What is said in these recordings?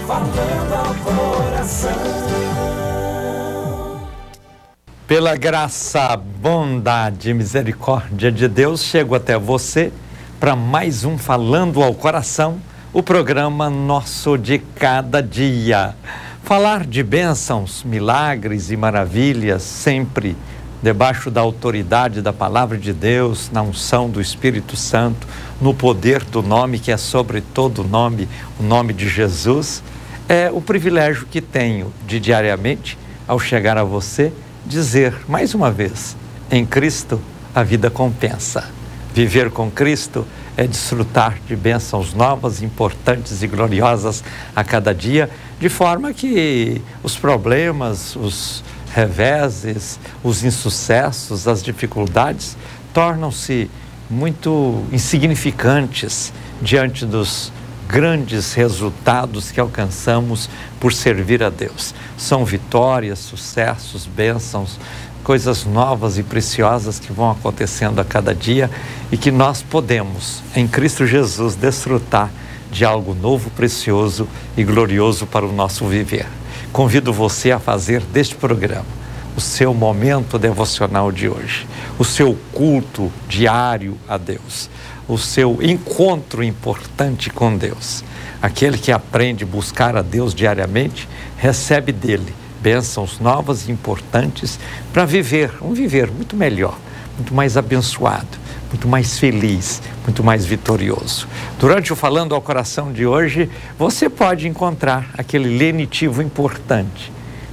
falando ao coração. Pela graça, bondade e misericórdia de Deus, chego até você para mais um Falando ao Coração, o programa nosso de cada dia. Falar de bênçãos, milagres e maravilhas, sempre debaixo da autoridade da Palavra de Deus, na unção do Espírito Santo, no poder do nome que é sobre todo nome, o nome de Jesus, é o privilégio que tenho de diariamente, ao chegar a você, dizer mais uma vez, em Cristo a vida compensa. Viver com Cristo é desfrutar de bênçãos novas, importantes e gloriosas a cada dia, de forma que os problemas, os reveses, os insucessos, as dificuldades tornam-se muito insignificantes diante dos grandes resultados que alcançamos por servir a Deus. São vitórias, sucessos, bênçãos, coisas novas e preciosas que vão acontecendo a cada dia e que nós podemos, em Cristo Jesus, desfrutar de algo novo, precioso e glorioso para o nosso viver. Convido você a fazer deste programa o seu momento devocional de hoje, o seu culto diário a Deus, o seu encontro importante com Deus. Aquele que aprende a buscar a Deus diariamente, recebe dele bênçãos novas e importantes para viver, um viver muito melhor, muito mais abençoado, muito mais feliz, muito mais vitorioso. Durante o Falando ao Coração de hoje, você pode encontrar aquele lenitivo importante,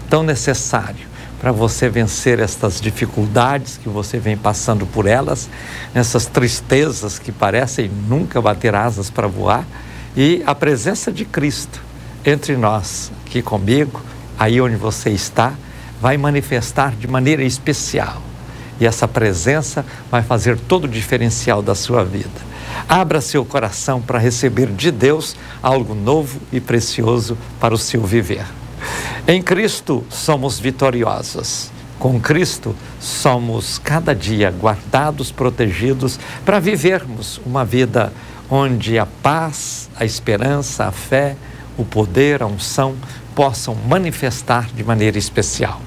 tão necessário, para você vencer estas dificuldades que você vem passando por elas, essas tristezas que parecem nunca bater asas para voar, e a presença de Cristo entre nós, aqui comigo, aí onde você está, vai manifestar de maneira especial. E essa presença vai fazer todo o diferencial da sua vida. Abra seu coração para receber de Deus algo novo e precioso para o seu viver. Em Cristo somos vitoriosos. Com Cristo somos cada dia guardados, protegidos para vivermos uma vida onde a paz, a esperança, a fé, o poder, a unção possam manifestar de maneira especial.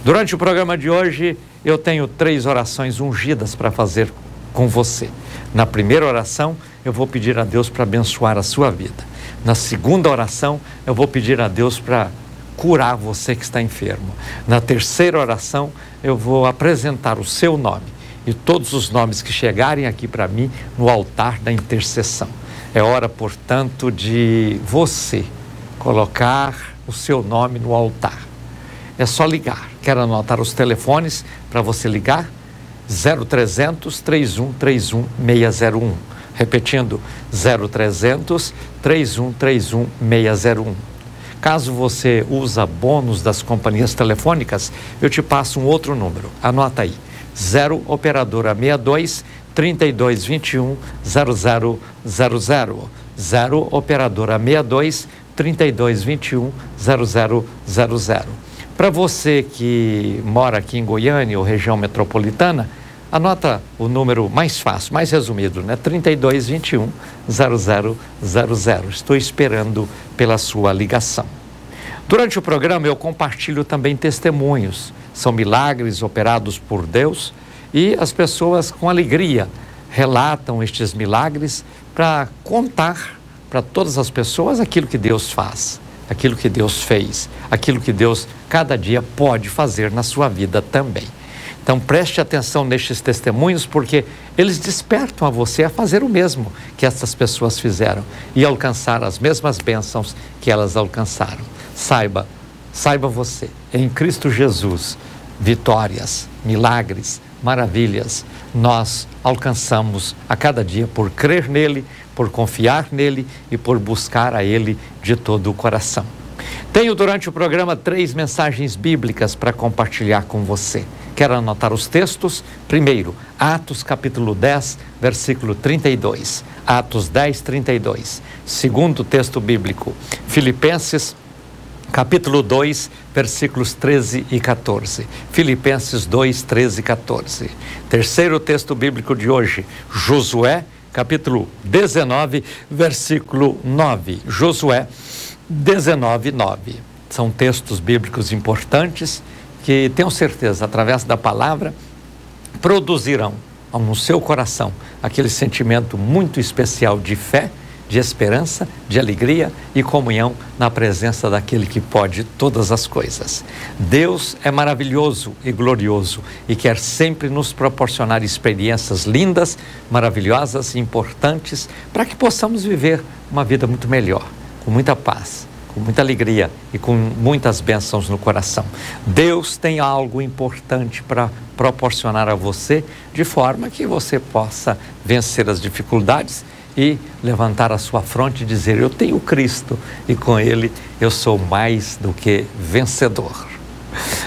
Durante o programa de hoje, eu tenho 3 orações ungidas para fazer com você. Na primeira oração, eu vou pedir a Deus para abençoar a sua vida. Na segunda oração, eu vou pedir a Deus para curar você que está enfermo. Na terceira oração, eu vou apresentar o seu nome e todos os nomes que chegarem aqui para mim no altar da intercessão. É hora, portanto, de você colocar o seu nome no altar. É só ligar. Quero anotar os telefones para você ligar? 0300 3131 601. Repetindo, 0300 3131 601. Caso você usa bônus das companhias telefônicas, eu te passo um outro número. Anota aí. 0 operadora 62 3221 0000. 0 operadora 62 3221 0000. Para você que mora aqui em Goiânia ou região metropolitana, anota o número mais fácil, mais resumido, né? 3221 0000. Estou esperando pela sua ligação. Durante o programa eu compartilho também testemunhos. São milagres operados por Deus e as pessoas com alegria relatam estes milagres para contar para todas as pessoas aquilo que Deus faz, aquilo que Deus fez, aquilo que Deus cada dia pode fazer na sua vida também. Então preste atenção nestes testemunhos, porque eles despertam a você a fazer o mesmo que essas pessoas fizeram e alcançar as mesmas bênçãos que elas alcançaram. Saiba você, em Cristo Jesus, vitórias, milagres, maravilhas, nós alcançamos a cada dia por crer nele, por confiar nele e por buscar a ele de todo o coração. Tenho durante o programa 3 mensagens bíblicas para compartilhar com você. Quero anotar os textos. Primeiro, Atos capítulo 10, versículo 32. Atos 10, 32. Segundo texto bíblico, Filipenses capítulo 2, versículos 13 e 14. Filipenses 2, 13 e 14. Terceiro texto bíblico de hoje, Josué capítulo 19, versículo 9. Josué 19:9. São textos bíblicos importantes que, tenho certeza, através da palavra, produzirão no seu coração aquele sentimento muito especial de fé, de esperança, de alegria e comunhão na presença daquele que pode todas as coisas. Deus é maravilhoso e glorioso e quer sempre nos proporcionar experiências lindas, maravilhosas e importantes para que possamos viver uma vida muito melhor, com muita paz, com muita alegria e com muitas bênçãos no coração. Deus tem algo importante para proporcionar a você, de forma que você possa vencer as dificuldades e levantar a sua fronte e dizer: eu tenho Cristo e com Ele eu sou mais do que vencedor.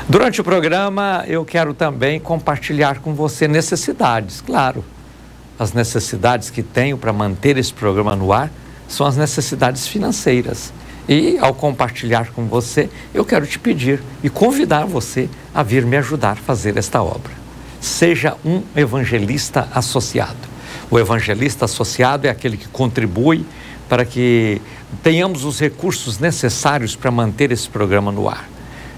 Durante o programa eu quero também compartilhar com você necessidades, claro. As necessidades que tenho para manter esse programa no ar são as necessidades financeiras. E ao compartilhar com você, eu quero te pedir e convidar você a vir me ajudar a fazer esta obra. Seja um evangelista associado. O evangelista associado é aquele que contribui para que tenhamos os recursos necessários para manter esse programa no ar.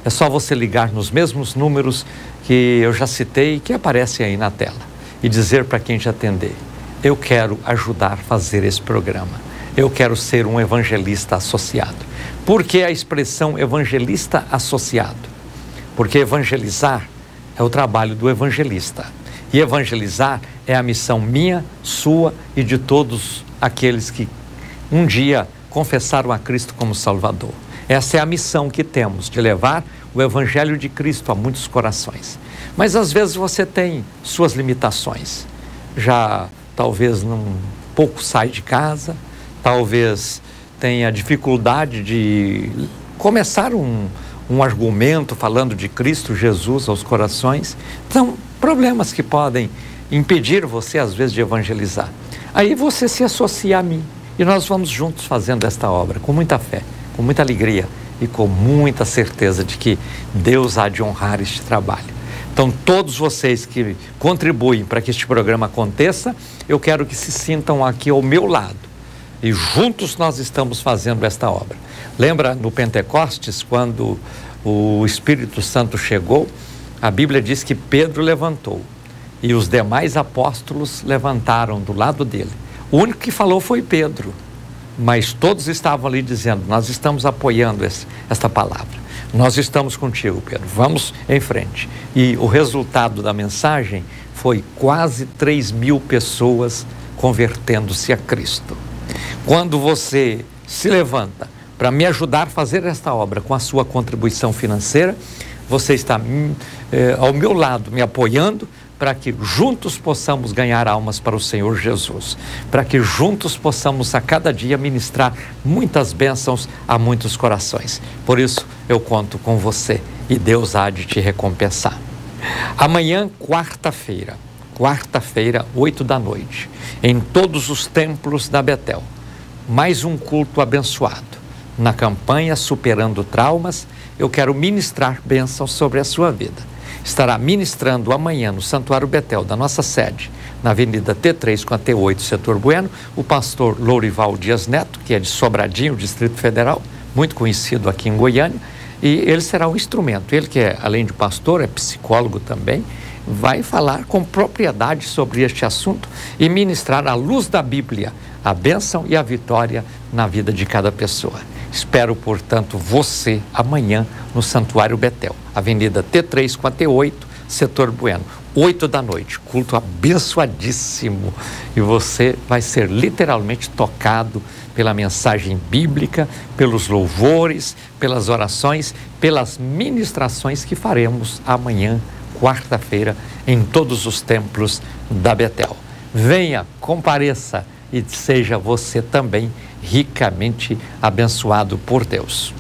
É só você ligar nos mesmos números que eu já citei e que aparecem aí na tela e dizer para quem te atender: eu quero ajudar a fazer esse programa. Eu quero ser um evangelista associado. Por que a expressão evangelista associado? Porque evangelizar é o trabalho do evangelista. E evangelizar é a missão minha, sua e de todos aqueles que um dia confessaram a Cristo como Salvador. Essa é a missão que temos, de levar o Evangelho de Cristo a muitos corações. Mas às vezes você tem suas limitações. Já talvez pouco sai de casa, talvez tenha dificuldade de começar um argumento falando de Cristo Jesus aos corações. São problemas que podem impedir você, às vezes, de evangelizar. Aí você se associa a mim e nós vamos juntos fazendo esta obra com muita fé, com muita alegria e com muita certeza de que Deus há de honrar este trabalho. Então, todos vocês que contribuem para que este programa aconteça, eu quero que se sintam aqui ao meu lado e juntos nós estamos fazendo esta obra. Lembra no Pentecostes, quando o Espírito Santo chegou? A Bíblia diz que Pedro levantou e os demais apóstolos levantaram do lado dele. O único que falou foi Pedro, mas todos estavam ali dizendo: nós estamos apoiando esta palavra. Nós estamos contigo, Pedro, vamos em frente. E o resultado da mensagem foi quase 3.000 pessoas convertendo-se a Cristo. Quando você se levanta para me ajudar a fazer esta obra com a sua contribuição financeira, você está ao meu lado, me apoiando, para que juntos possamos ganhar almas para o Senhor Jesus, para que juntos possamos a cada dia ministrar muitas bênçãos a muitos corações. Por isso eu conto com você e Deus há de te recompensar. Amanhã, quarta-feira, 20h, em todos os templos da Betel, mais um culto abençoado. Na campanha Superando Traumas, eu quero ministrar bênçãos sobre a sua vida. Estará ministrando amanhã no Santuário Betel da nossa sede, na Avenida T3 com a T8, Setor Bueno, o pastor Lourival Dias Neto, que é de Sobradinho, Distrito Federal, muito conhecido aqui em Goiânia, e ele será um instrumento. Ele que é, além de pastor, é psicólogo também, vai falar com propriedade sobre este assunto e ministrar à luz da Bíblia a bênção e a vitória na vida de cada pessoa. Espero, portanto, você amanhã no Santuário Betel, Avenida T3 com a T8, Setor Bueno, 20h, culto abençoadíssimo. E você vai ser literalmente tocado pela mensagem bíblica, pelos louvores, pelas orações, pelas ministrações que faremos amanhã, quarta-feira, em todos os templos da Betel. Venha, compareça e seja você também ricamente abençoado por Deus.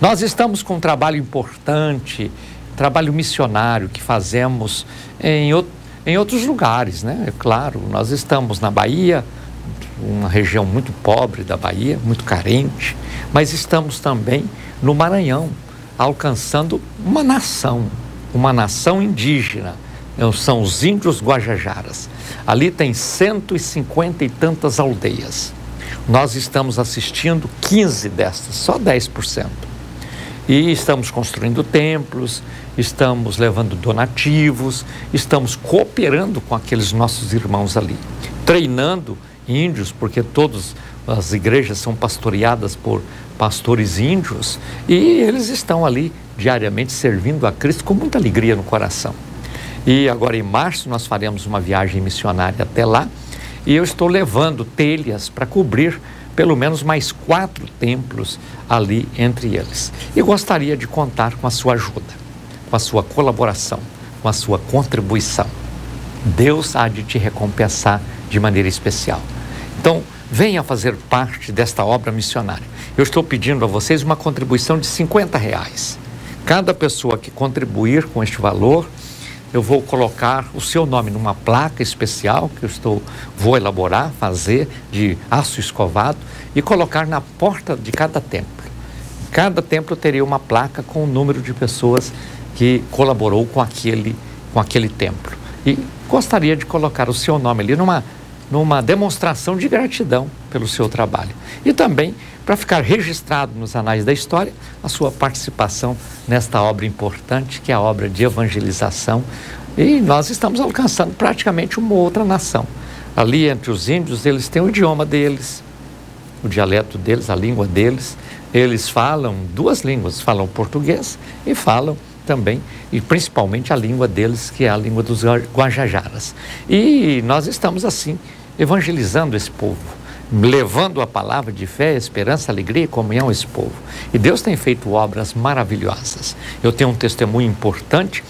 Nós estamos com um trabalho importante, trabalho missionário que fazemos em outros lugares, né? É claro, nós estamos na Bahia, uma região muito pobre da Bahia, muito carente, mas estamos também no Maranhão, alcançando uma nação indígena. São os índios Guajajaras. Ali tem 150 e tantas aldeias. Nós estamos assistindo 15 destas, só 10%. E estamos construindo templos, estamos levando donativos, estamos cooperando com aqueles nossos irmãos ali, treinando índios, porque todas as igrejas são pastoreadas por pastores índios, e eles estão ali diariamente servindo a Cristo com muita alegria no coração. E agora em março nós faremos uma viagem missionária até lá, e eu estou levando telhas para cobrir pelo menos mais 4 templos ali entre eles. E gostaria de contar com a sua ajuda, com a sua colaboração, com a sua contribuição. Deus há de te recompensar de maneira especial. Então, venha fazer parte desta obra missionária. Eu estou pedindo a vocês uma contribuição de R$50. Cada pessoa que contribuir com este valor, eu vou colocar o seu nome numa placa especial que vou elaborar, fazer de aço escovado e colocar na porta de cada templo. Cada templo teria uma placa com o número de pessoas que colaborou com aquele templo. E gostaria de colocar o seu nome ali numa demonstração de gratidão pelo seu trabalho. E também para ficar registrado nos anais da história a sua participação nesta obra importante, que é a obra de evangelização. E nós estamos alcançando praticamente uma outra nação. Ali entre os índios, eles têm o idioma deles, o dialeto deles, a língua deles. Eles falam 2 línguas, falam português e falam também, e principalmente a língua deles, que é a língua dos Guajajaras. E nós estamos assim, evangelizando esse povo, levando a palavra de fé, esperança, alegria e comunhão a esse povo. E Deus tem feito obras maravilhosas. Eu tenho um testemunho importante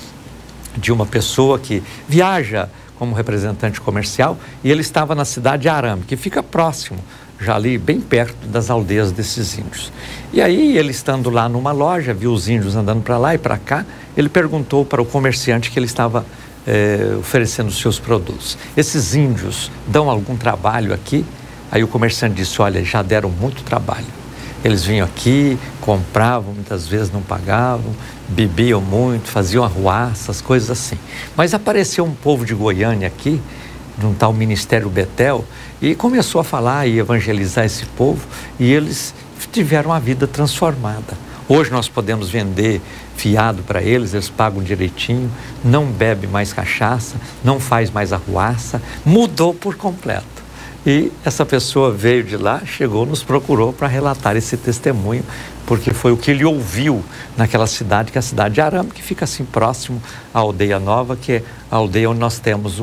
de uma pessoa que viaja como representante comercial, e ele estava na cidade de Arame, que fica próximo, já ali bem perto das aldeias desses índios. E aí ele, estando lá numa loja, viu os índios andando para lá e para cá, ele perguntou para o comerciante que ele estava oferecendo os seus produtos: esses índios dão algum trabalho aqui? Aí o comerciante disse: olha, já deram muito trabalho. Eles vinham aqui, compravam, muitas vezes não pagavam, bebiam muito, faziam arruaças, coisas assim. Mas apareceu um povo de Goiânia aqui, num tal Ministério Betel, e começou a falar e evangelizar esse povo, e eles tiveram a vida transformada. Hoje nós podemos vender fiado para eles, eles pagam direitinho, não bebe mais cachaça, não faz mais arruaça, mudou por completo. E essa pessoa veio de lá, chegou, nos procurou para relatar esse testemunho, porque foi o que ele ouviu naquela cidade, que é a cidade de Arame, que fica assim próximo à Aldeia Nova, que é a aldeia onde nós temos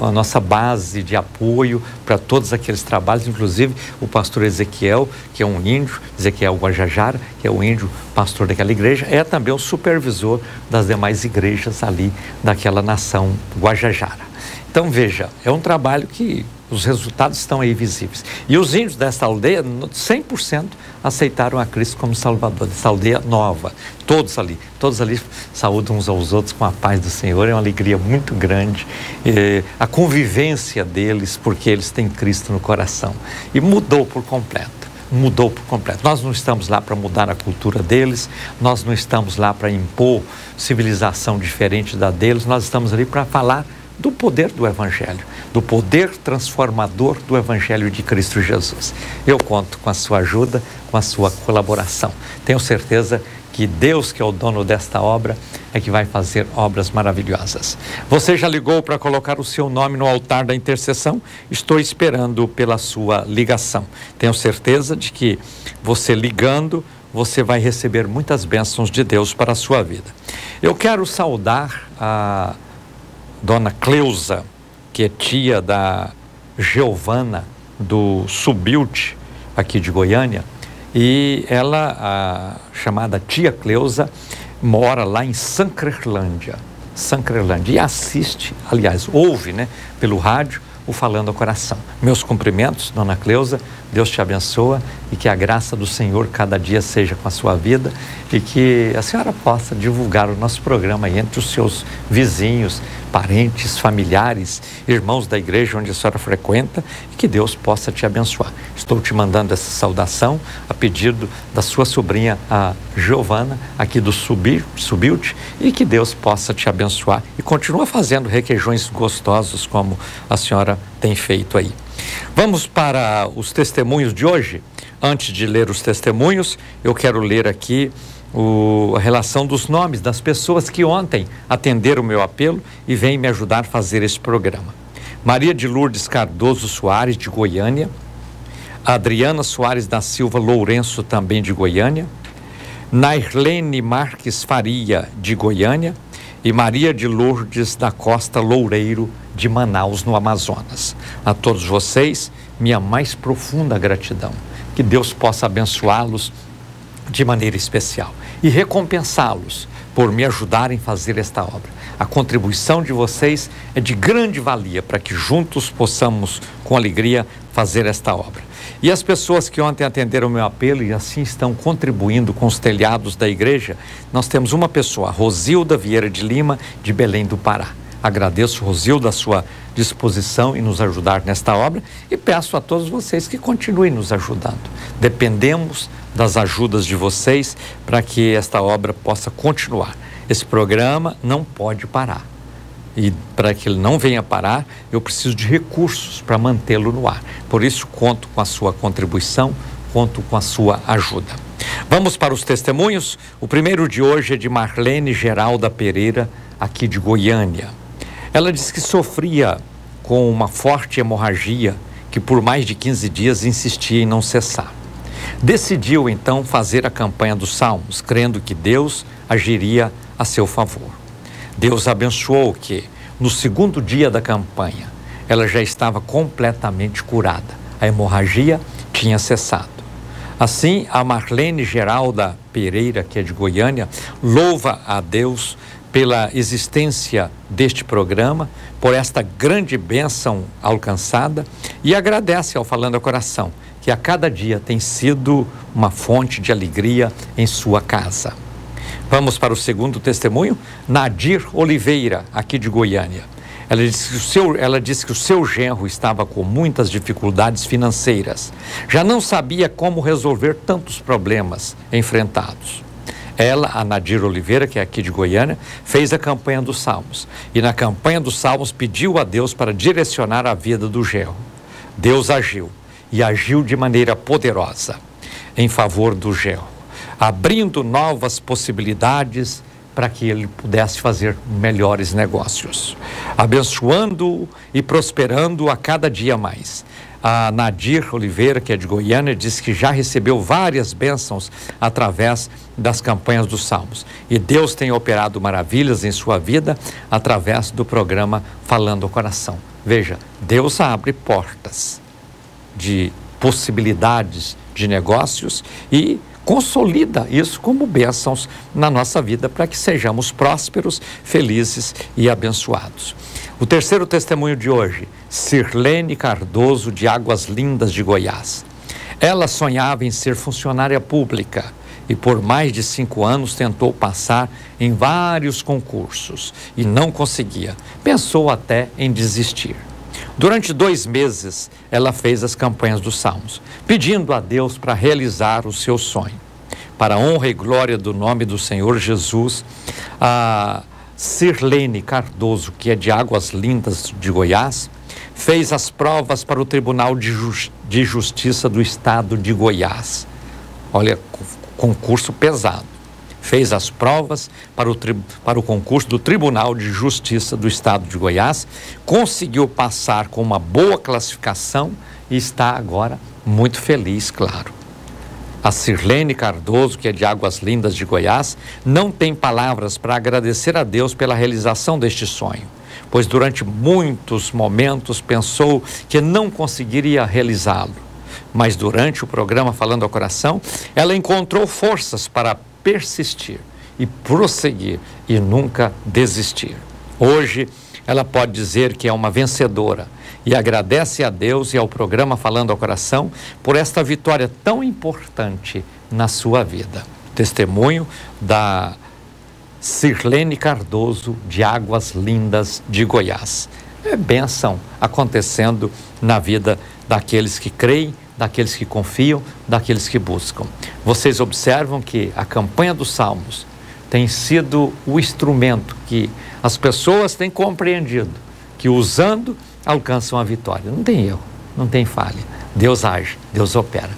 a nossa base de apoio para todos aqueles trabalhos, inclusive o pastor Ezequiel, que é um índio, Ezequiel Guajajara, que é o índio pastor daquela igreja, é também o supervisor das demais igrejas ali daquela nação Guajajara. Então veja, é um trabalho que os resultados estão aí visíveis. E os índios dessa aldeia, 100% aceitaram a Cristo como Salvador, dessa aldeia nova. Todos ali saúdam uns aos outros com a paz do Senhor, é uma alegria muito grande. A convivência deles, porque eles têm Cristo no coração. E mudou por completo. Nós não estamos lá para mudar a cultura deles, nós não estamos lá para impor civilização diferente da deles, nós estamos ali para falar do poder do Evangelho, do poder transformador do Evangelho de Cristo Jesus. Eu conto com a sua ajuda, com a sua colaboração. Tenho certeza que Deus, que é o dono desta obra, é que vai fazer obras maravilhosas. Você já ligou para colocar o seu nome no altar da intercessão? Estou esperando pela sua ligação. Tenho certeza de que você ligando, você vai receber muitas bênçãos de Deus para a sua vida. Eu quero saudar a Dona Cleusa, que é tia da Giovana do Subilte, aqui de Goiânia, e ela, a chamada tia Cleusa, mora lá em Sancrelândia, e assiste, aliás, ouve, pelo rádio, o Falando ao Coração. Meus cumprimentos, Dona Cleusa, Deus te abençoa e que a graça do Senhor cada dia seja com a sua vida e que a senhora possa divulgar o nosso programa aí entre os seus vizinhos, parentes, familiares, irmãos da igreja onde a senhora frequenta e que Deus possa te abençoar. Estou te mandando essa saudação a pedido da sua sobrinha, a Giovana, aqui do Subilte, e que Deus possa te abençoar e continua fazendo requeijões gostosos como a senhora tem feito aí. Vamos para os testemunhos de hoje. Antes de ler os testemunhos, eu quero ler aqui a relação dos nomes das pessoas que ontem atenderam o meu apelo e vêm me ajudar a fazer esse programa. Maria de Lourdes Cardoso Soares, de Goiânia. Adriana Soares da Silva Lourenço, também de Goiânia. Nairlene Marques Faria, de Goiânia. E Maria de Lourdes da Costa Loureiro, de Manaus, no Amazonas. A todos vocês, minha mais profunda gratidão. Que Deus possa abençoá-los de maneira especial e recompensá-los por me ajudarem a fazer esta obra. A contribuição de vocês é de grande valia para que juntos possamos, com alegria, fazer esta obra. E as pessoas que ontem atenderam o meu apelo e assim estão contribuindo com os telhados da igreja, nós temos uma pessoa, Rosilda Vieira de Lima, de Belém do Pará. Agradeço, Rosilda, a sua disposição em nos ajudar nesta obra e peço a todos vocês que continuem nos ajudando. Dependemos das ajudas de vocês para que esta obra possa continuar. Esse programa não pode parar. E para que ele não venha parar, eu preciso de recursos para mantê-lo no ar. Por isso, conto com a sua contribuição, conto com a sua ajuda. Vamos para os testemunhos. O primeiro de hoje é de Marlene Geralda Pereira, aqui de Goiânia. Ela diz que sofria com uma forte hemorragia que por mais de 15 dias insistia em não cessar. Decidiu então fazer a campanha dos Salmos, crendo que Deus agiria a seu favor. Deus abençoou que, no segundo dia da campanha, ela já estava completamente curada. A hemorragia tinha cessado. Assim, a Marlene Geralda Pereira, que é de Goiânia, louva a Deus pela existência deste programa, por esta grande bênção alcançada e agradece ao Falando ao Coração, que a cada dia tem sido uma fonte de alegria em sua casa. Vamos para o segundo testemunho, Nadir Oliveira, aqui de Goiânia. Ela disse que o seu genro estava com muitas dificuldades financeiras. Já não sabia como resolver tantos problemas enfrentados. Ela, a Nadir Oliveira, que é aqui de Goiânia, fez a campanha dos Salmos. E na campanha dos Salmos pediu a Deus para direcionar a vida do genro. Deus agiu, e agiu de maneira poderosa em favor do genro, abrindo novas possibilidades para que ele pudesse fazer melhores negócios, abençoando-o e prosperando a cada dia mais. A Nadir Oliveira, que é de Goiânia, disse que já recebeu várias bênçãos através das campanhas dos Salmos. E Deus tem operado maravilhas em sua vida através do programa Falando ao Coração. Veja, Deus abre portas de possibilidades de negócios e consolida isso como bênçãos na nossa vida para que sejamos prósperos, felizes e abençoados. O terceiro testemunho de hoje, Sirlene Cardoso, de Águas Lindas de Goiás. Ela sonhava em ser funcionária pública e por mais de 5 anos tentou passar em vários concursos e não conseguia. Pensou até em desistir. Durante 2 meses, ela fez as campanhas dos Salmos, pedindo a Deus para realizar o seu sonho. Para a honra e glória do nome do Senhor Jesus, a Sirlene Cardoso, que é de Águas Lindas de Goiás, fez as provas para o Tribunal de Justiça do Estado de Goiás. Olha, concurso pesado. Fez as provas para o concurso do Tribunal de Justiça do Estado de Goiás, conseguiu passar com uma boa classificação e está agora muito feliz, claro. A Sirlene Cardoso, que é de Águas Lindas de Goiás, não tem palavras para agradecer a Deus pela realização deste sonho, pois durante muitos momentos pensou que não conseguiria realizá-lo. Mas durante o programa Falando ao Coração, ela encontrou forças para persistir e prosseguir e nunca desistir. Hoje, ela pode dizer que é uma vencedora e agradece a Deus e ao programa Falando ao Coração por esta vitória tão importante na sua vida. Testemunho da Sirlene Cardoso, de Águas Lindas de Goiás. É bênção acontecendo na vida daqueles que creem, daqueles que confiam, daqueles que buscam. Vocês observam que a campanha dos Salmos tem sido o instrumento que as pessoas têm compreendido, que usando alcançam a vitória. Não tem erro, não tem falha. Deus age, Deus opera.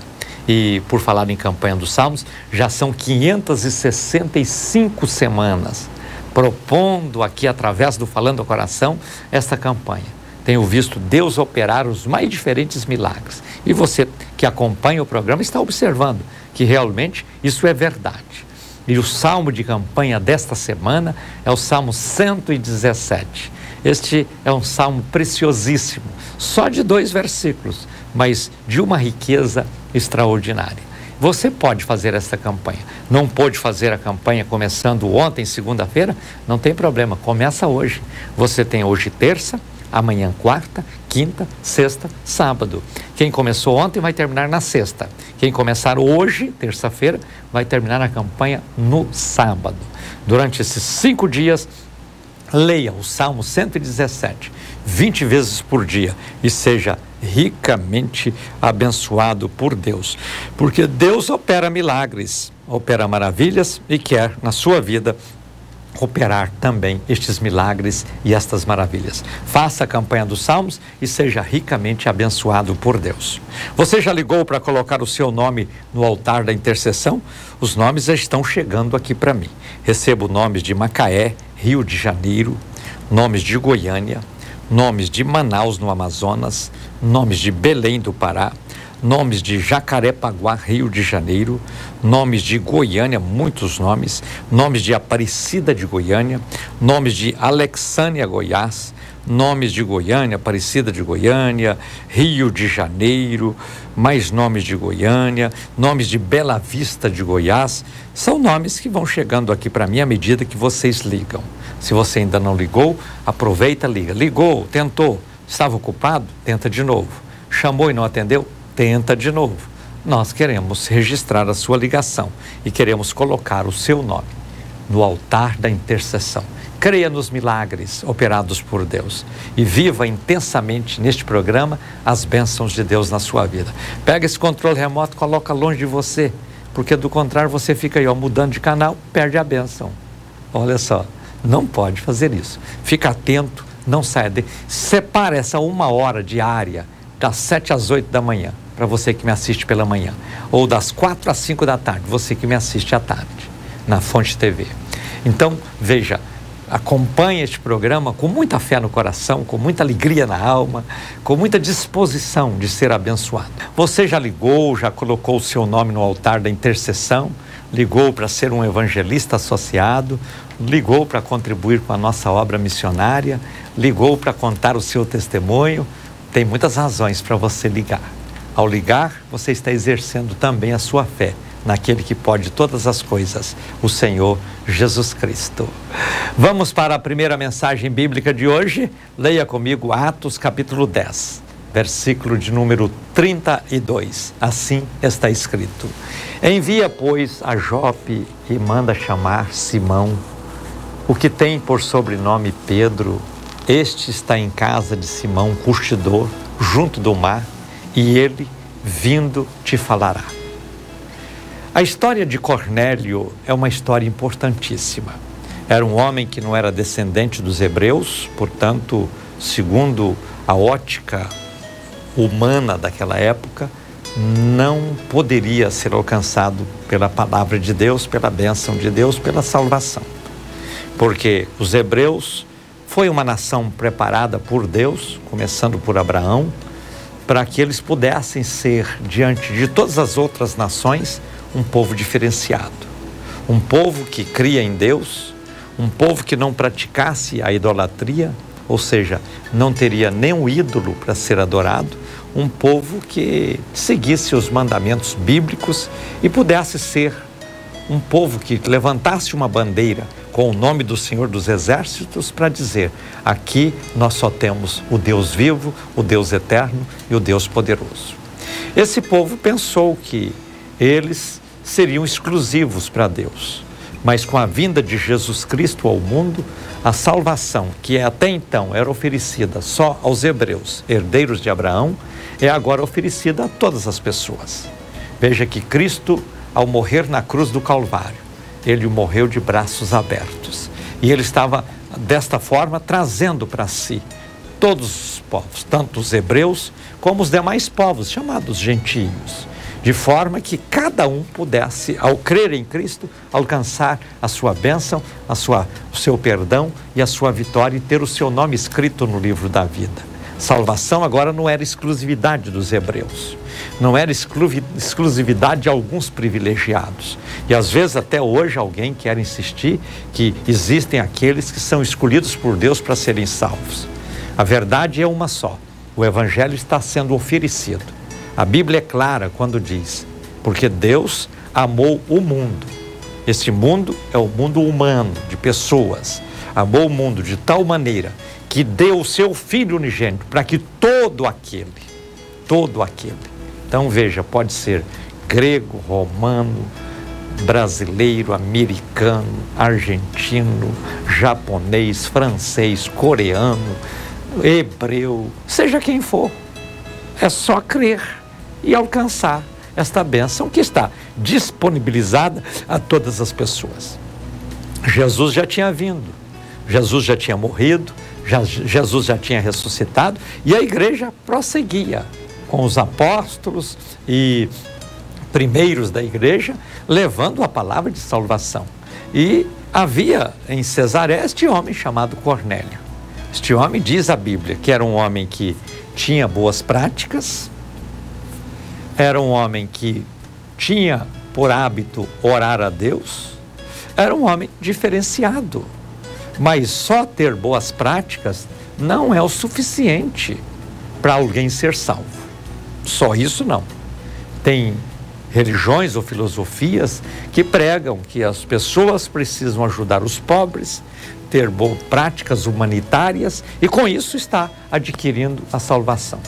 E por falar em campanha dos Salmos, já são 565 semanas propondo aqui através do Falando ao Coração esta campanha. Tenho visto Deus operar os mais diferentes milagres. E você que acompanha o programa está observando que realmente isso é verdade. E o salmo de campanha desta semana é o Salmo 117. Este é um salmo preciosíssimo, só de 2 versículos, mas de uma riqueza extraordinária. Você pode fazer essa campanha. Não pôde fazer a campanha começando ontem, segunda-feira? Não tem problema, começa hoje. Você tem hoje terça, amanhã quarta, quinta, sexta, sábado. Quem começou ontem vai terminar na sexta. Quem começar hoje, terça-feira, vai terminar a campanha no sábado. Durante esses 5 dias, leia o Salmo 117, 20 vezes por dia e seja ricamente abençoado por Deus. Porque Deus opera milagres, opera maravilhas e quer na sua vida operar também estes milagres e estas maravilhas. Faça a campanha dos Salmos e seja ricamente abençoado por Deus. Você já ligou para colocar o seu nome no altar da intercessão? Os nomes já estão chegando aqui para mim. Recebo nomes de Macaé, Rio de Janeiro, nomes de Goiânia, nomes de Manaus, no Amazonas, nomes de Belém do Pará, nomes de Jacarepaguá, Rio de Janeiro, nomes de Goiânia, muitos nomes, nomes de Aparecida de Goiânia, nomes de Alexânia, Goiás, nomes de Goiânia, Aparecida de Goiânia, Rio de Janeiro, mais nomes de Goiânia, nomes de Bela Vista de Goiás. São nomes que vão chegando aqui para mim à medida que vocês ligam. Se você ainda não ligou, aproveita, liga. Ligou, tentou, estava ocupado? Tenta de novo. Chamou e não atendeu? Tenta de novo. Nós queremos registrar a sua ligação e queremos colocar o seu nome no altar da intercessão. Creia nos milagres operados por Deus e viva intensamente neste programa as bênçãos de Deus na sua vida. Pega esse controle remoto, coloca longe de você, porque do contrário você fica aí, mudando de canal, perde a bênção. Olha só, não pode fazer isso. Fica atento, não saia separa essa 1 hora diária, das 7 às 8 da manhã, para você que me assiste pela manhã, ou das 4 às 5 da tarde, você que me assiste à tarde, na Fonte TV. Então, veja, acompanhe este programa com muita fé no coração, com muita alegria na alma, com muita disposição de ser abençoado. Você já ligou, já colocou o seu nome no altar da intercessão, ligou para ser um evangelista associado, ligou para contribuir com a nossa obra missionária, ligou para contar o seu testemunho. Tem muitas razões para você ligar. Ao ligar, você está exercendo também a sua fé naquele que pode todas as coisas, o Senhor Jesus Cristo. Vamos para a primeira mensagem bíblica de hoje. Leia comigo Atos capítulo 10, versículo de número 32. Assim está escrito: envia, pois, a Jope e manda chamar Simão, o que tem por sobrenome Pedro. Este está em casa de Simão, curtidor, junto do mar, e ele, vindo, te falará. A história de Cornélio é uma história importantíssima. Era um homem que não era descendente dos hebreus, portanto, segundo a ótica humana daquela época, não poderia ser alcançado pela palavra de Deus, pela bênção de Deus, pela salvação. Porque os hebreus foi uma nação preparada por Deus, começando por Abraão, para que eles pudessem ser, diante de todas as outras nações, um povo diferenciado. Um povo que cria em Deus, um povo que não praticasse a idolatria, ou seja, não teria nenhum ídolo para ser adorado, um povo que seguisse os mandamentos bíblicos e pudesse ser um povo que levantasse uma bandeira com o nome do Senhor dos Exércitos para dizer: aqui nós só temos o Deus vivo, o Deus eterno e o Deus poderoso. Esse povo pensou que eles seriam exclusivos para Deus, mas com a vinda de Jesus Cristo ao mundo, a salvação que até então era oferecida só aos hebreus, herdeiros de Abraão, é agora oferecida a todas as pessoas. Veja que Cristo, ao morrer na cruz do Calvário, ele morreu de braços abertos. E ele estava, desta forma, trazendo para si todos os povos, tanto os hebreus como os demais povos, chamados gentios, de forma que cada um pudesse, ao crer em Cristo, alcançar a sua bênção, o seu perdão e a sua vitória e ter o seu nome escrito no livro da vida. Salvação agora não era exclusividade dos hebreus, não era exclusividade de alguns privilegiados. E às vezes até hoje alguém quer insistir que existem aqueles que são escolhidos por Deus para serem salvos. A verdade é uma só: o Evangelho está sendo oferecido. A Bíblia é clara quando diz: porque Deus amou o mundo. Esse mundo é o mundo humano, de pessoas. Amou o mundo de tal maneira que deu o seu Filho unigênito para que todo aquele, então veja, pode ser grego, romano, brasileiro, americano, argentino, japonês, francês, coreano, hebreu, seja quem for, é só crer e alcançar esta bênção que está disponibilizada a todas as pessoas. Jesus já tinha vindo, Jesus já tinha morrido, Jesus já tinha ressuscitado e a igreja prosseguia com os apóstolos e primeiros da igreja levando a palavra de salvação. E havia em Cesareia este homem chamado Cornélio. Este homem, diz a Bíblia, que era um homem que tinha boas práticas, era um homem que tinha por hábito orar a Deus, era um homem diferenciado. Mas só ter boas práticas não é o suficiente para alguém ser salvo. Só isso não. Tem religiões ou filosofias que pregam que as pessoas precisam ajudar os pobres, ter boas práticas humanitárias e com isso está adquirindo a salvação.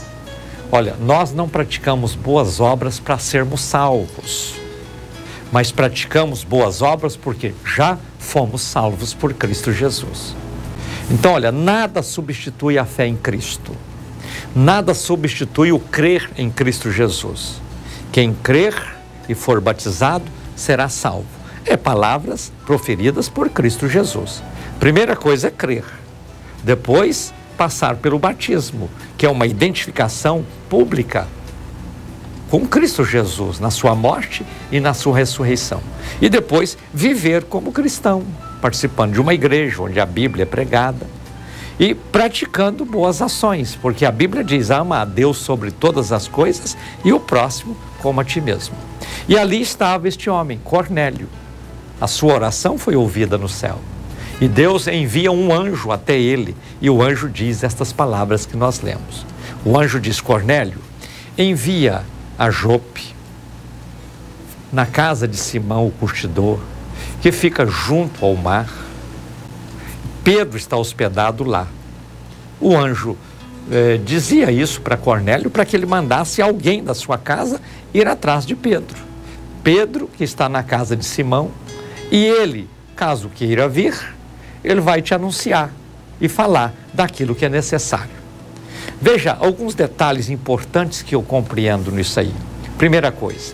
Olha, nós não praticamos boas obras para sermos salvos, mas praticamos boas obras porque já fomos salvos por Cristo Jesus. Então, olha, nada substitui a fé em Cristo, nada substitui o crer em Cristo Jesus. Quem crer e for batizado será salvo. É palavras proferidas por Cristo Jesus. Primeira coisa é crer, depois passar pelo batismo, que é uma identificação pública com Cristo Jesus, na sua morte e na sua ressurreição. E depois viver como cristão, participando de uma igreja onde a Bíblia é pregada e praticando boas ações, porque a Bíblia diz: ama a Deus sobre todas as coisas e o próximo como a ti mesmo. E ali estava este homem, Cornélio. A sua oração foi ouvida no céu. E Deus envia um anjo até ele, e o anjo diz estas palavras que nós lemos. O anjo diz: Cornélio, envia a Jope, na casa de Simão o curtidor, que fica junto ao mar. Pedro está hospedado lá. O anjo dizia isso para Cornélio para que ele mandasse alguém da sua casa ir atrás de Pedro. Pedro, que está na casa de Simão, e ele, caso queira vir, ele vai te anunciar e falar daquilo que é necessário. Veja alguns detalhes importantes que eu compreendo nisso aí. Primeira coisa,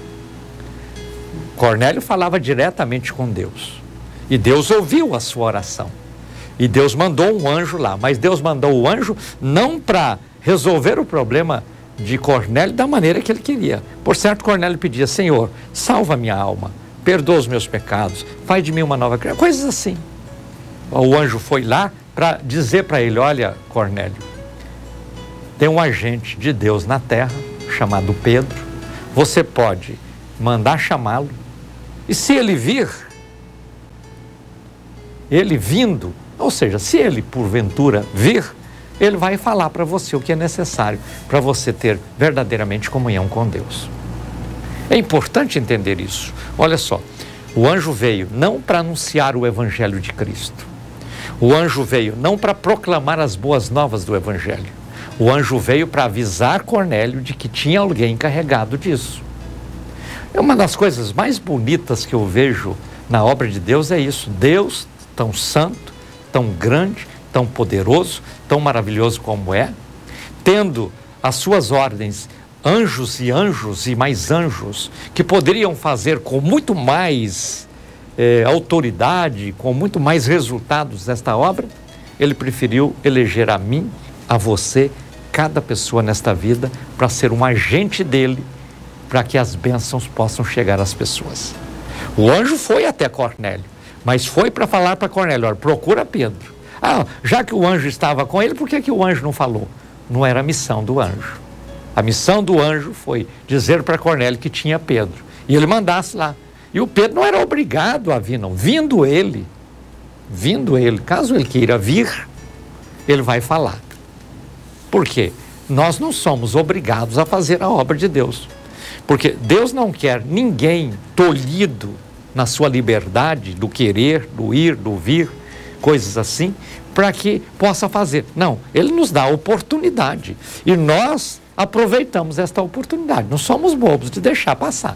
Cornélio falava diretamente com Deus e Deus ouviu a sua oração e Deus mandou um anjo lá, mas Deus mandou o anjo não para resolver o problema de Cornélio da maneira que ele queria. Por certo, Cornélio pedia: Senhor, salva minha alma, perdoa os meus pecados, faz de mim uma nova criatura, coisas assim. O anjo foi lá para dizer para ele: olha, Cornélio, tem um agente de Deus na terra chamado Pedro, você pode mandar chamá-lo e se ele vir, ele vindo, ou seja, se ele porventura vir, ele vai falar para você o que é necessário para você ter verdadeiramente comunhão com Deus. É importante entender isso. Olha só, O anjo veio não para anunciar o evangelho de Cristo. O anjo veio não para proclamar as boas novas do evangelho. O anjo veio para avisar Cornélio de que tinha alguém encarregado disso. É uma das coisas mais bonitas que eu vejo na obra de Deus, é isso. Deus, tão santo, tão grande, tão poderoso, tão maravilhoso como é, tendo as suas ordens anjos e mais anjos, que poderiam fazer com muito mais autoridade, com muito mais resultados nesta obra, ele preferiu eleger a mim, a você, cada pessoa nesta vida, para ser um agente dele, para que as bênçãos possam chegar às pessoas. O anjo foi até Cornélio, mas foi para falar para Cornélio: olha, procura Pedro. Já que o anjo estava com ele, por que o anjo não falou? Não era a missão do anjo. A missão do anjo foi dizer para Cornélio que tinha Pedro, e ele mandasse lá. E o Pedro não era obrigado a vir, não. Vindo ele, caso ele queira vir, ele vai falar. Por quê? Nós não somos obrigados a fazer a obra de Deus. Porque Deus não quer ninguém tolhido na sua liberdade do querer, do ir, do vir, coisas assim, para que possa fazer. Não, Ele nos dá a oportunidade. E nós aproveitamos esta oportunidade. Não somos bobos de deixar passar.